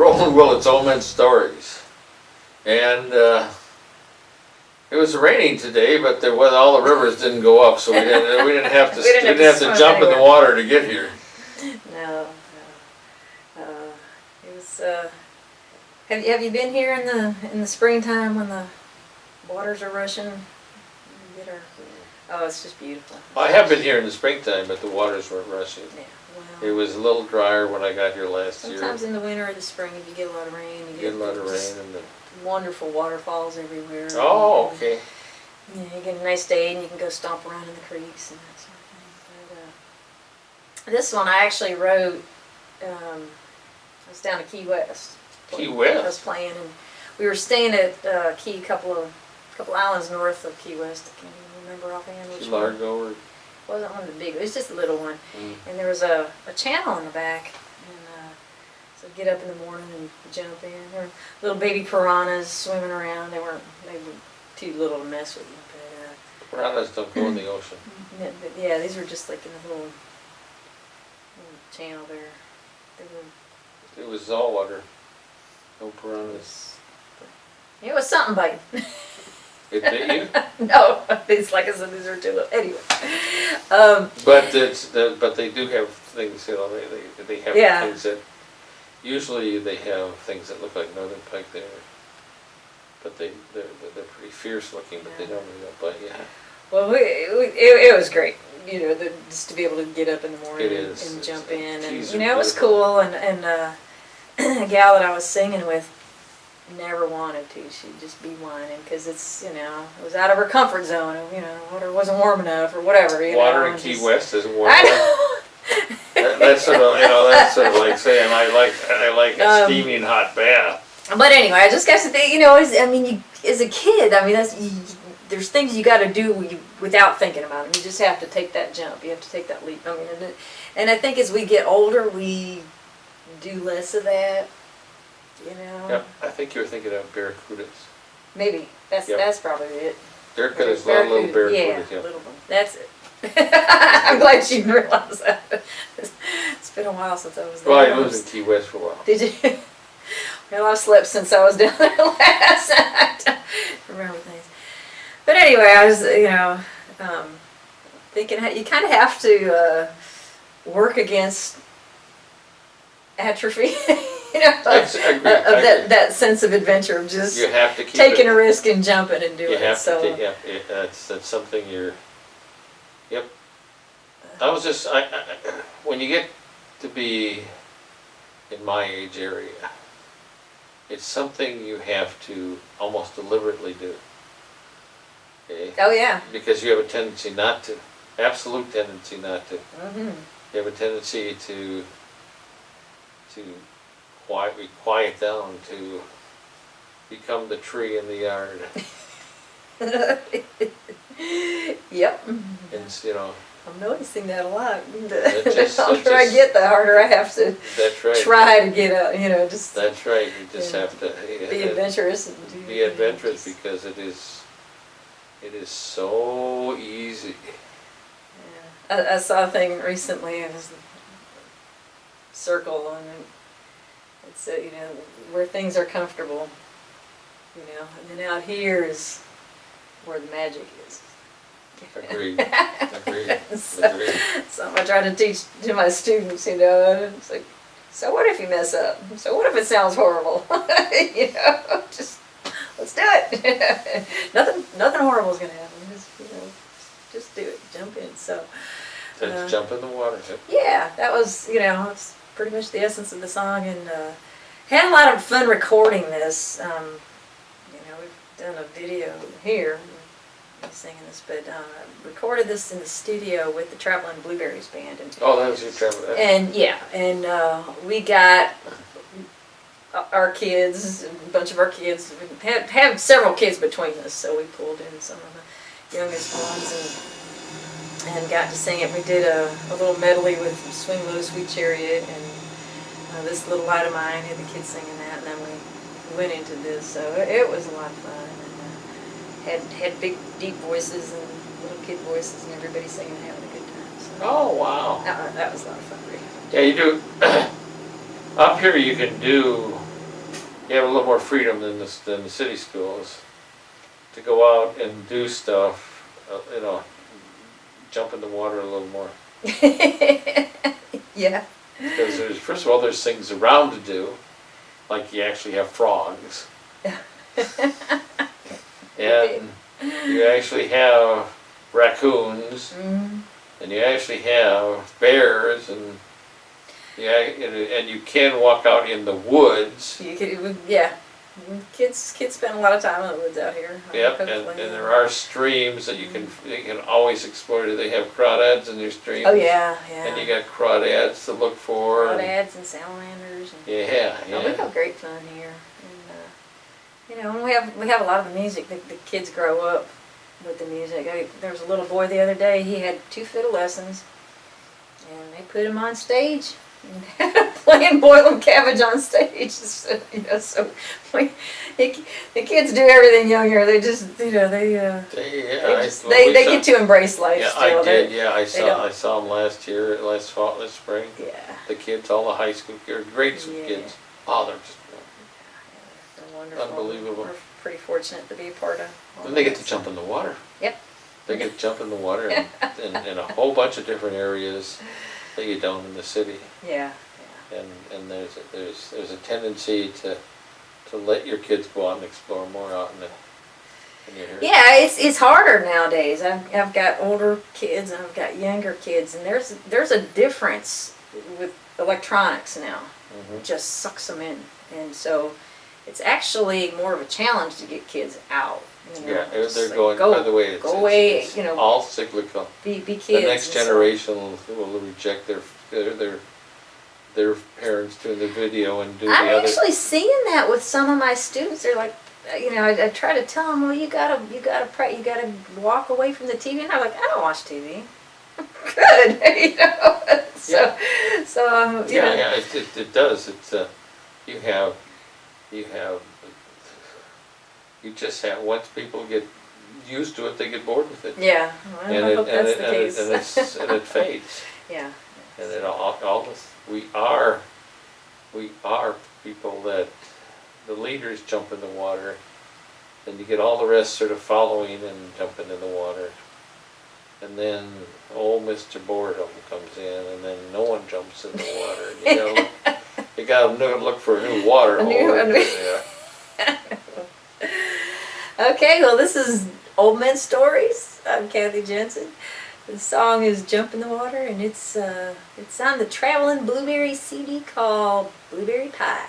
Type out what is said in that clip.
Roland Willits, Men Stories. And it was raining today, but all the rivers didn't go up, so we didn't have to jump in the water to get here. No. It was. Have you been here in the springtime when the waters are rushing? Oh, it's just beautiful. I have been here in the springtime, but the waters weren't rushing. Yeah. It was a little drier when I got here last year. Sometimes in the winter or the spring, if you get a lot of rain, you get a lot of rain and wonderful waterfalls everywhere. Oh, okay. Yeah, you get a nice day and you can go stomp around in the creeks and that sort of thing. But, this one I actually wrote. I was down at Key West. Key West. I was playing, and we were staying at Key, couple islands north of Key West. I can't even remember offhand which one. Largo or. Wasn't one of the big. It was just a little one, and there was a channel in the back, and so get up in the morning and jump in. There were little baby piranhas swimming around. They were too little to mess with them. But, piranhas don't go in the ocean. But yeah, these were just like in a little channel there. It was all water. No piranhas. It was something biting. It bit you? No, it's like I said, these are too little. Anyway. But they do have things, you know, they have things that, usually they have things that look like northern pike there. But they're pretty fierce looking, but they normally don't bite you. Well, it was great, you know, just to be able to get up in the morning and jump in. And, you know, it was cool. And a gal that I was singing with never wanted to. She'd just be whining because it's, you know, it was out of her comfort zone. You know, water wasn't warm enough or whatever. Water in Key West isn't warm enough. That's sort of, you know, that's sort of like saying I like a steaming hot bath. But anyway, I just got to think, you know, as a kid, I mean, there's things you got to do without thinking about them. You just have to take that jump. You have to take that leap. I mean, and I think as we get older, we do less of that. You know. Yep, I think you were thinking of barracudas. Maybe that's probably it. Barracudas, little barracudas. Yeah, little one. That's it. I'm glad you realized that. It's been a while since I was there. Well, I lived in Key West for a while. Did you? Well, I've slept since I was down there last night. Remember things. But anyway, I was, you know, thinking you kind of have to work against atrophy. You know, that sense of adventure of just you have to keep taking a risk and jumping and doing it. You have to take, yeah, that's something you're. Yep. When you get to be in my age area, it's something you have to almost deliberately do. Okay? Oh yeah. Because you have a tendency not to, absolute tendency not to. Mm-hmm. You have a tendency to quiet down, to become the tree in the yard. Yep. And you know. I'm noticing that a lot. The older I get, the harder I have to try to get out. You know, just. That's right. You just have to be adventurous. And be adventurous because it is so easy. Yeah. I saw a thing recently. It was a circle and it's you know, where things are comfortable. You know, and then out here is where the magic is. Agreed. Agreed. So I try to teach to my students, you know, it's like, so what if you mess up? So what if it sounds horrible? You know, just let's do it. Nothing horrible is gonna happen. Just do it. Jump in. So jump in the water. Yeah, that was, you know, it's pretty much the essence of the song, and had a lot of fun recording this. You know, we've done a video here. Singing this, but recorded this in the studio with the Traveling Blueberries band. And, oh, that was your travel. And yeah, and we got our kids, a bunch of our kids. We had several kids between us, so we pulled in some of the youngest ones and got to sing it. We did a little medley with Swing Low, Sweet Chariot, and This Little Light of Mine. Had the kids singing that, and then we went into this. So it was a lot of fun. Had big, deep voices and little kid voices, and everybody singing and having a good time. So oh, wow. that was a lot of fun. Yeah, you do. Up here you can do you have a little more freedom than the city schools to go out and do stuff, jump in the water a little more. Yeah. Because first of all, there's things around to do, like you actually have frogs. And you actually have raccoons, and you actually have bears, and you can walk out in the woods. You could, yeah. Kids spend a lot of time in the woods out here. Yep, and there are streams that you can always explore. They have crawdads in your streams. Oh yeah, yeah. And you got crawdads to look for. Crawdads and salamanders. And, yeah. Oh, we have great fun here, and we have a lot of the music. The kids grow up with the music. There was a little boy the other day. He had 2 fiddle lessons, and they put him on stage. Playing boiling cabbage on stage, so the kids do everything younger. They just, they get to embrace life. Yeah, still. I did. Yeah, I saw them last spring. Yeah, the kids, all the high school kids, grade school kids. Oh, they're just they're wonderful. Unbelievable. We're pretty fortunate to be a part of. And they get to jump in the water. Yep. They get to jump in the water in a whole bunch of different areas that you don't in the city. Yeah. And there's a tendency to let your kids go out and explore more out in the area. Yeah, it's harder nowadays. I've got older kids and I've got younger kids, and there's a difference with electronics now. It just sucks them in, and so it's actually more of a challenge to get kids out. Yeah, they're going. By the way, it's all cyclical. Be kids. The next generation will reject their parents doing the video and do the other. I'm actually seeing that with some of my students. They're like, I try to tell them, well, you gotta walk away from the TV, and I'm like, I don't watch TV. Good, It does. It's you just have, once people get used to it, they get bored with it. Yeah, well, I hope that's the case. And it fades. Yeah. And then we are people that the leaders jump in the water, and you get all the rest sort of following and jumping in the water. And then old Mr. Boredom comes in, and then no one jumps in the water. And you gotta look for a new water hole. Yeah. Okay, well, this is Old Men Stories. I'm Kathy Jensen. The song is Jump in the Water, and it's on the Traveling Blueberry CD called Blueberry Pie.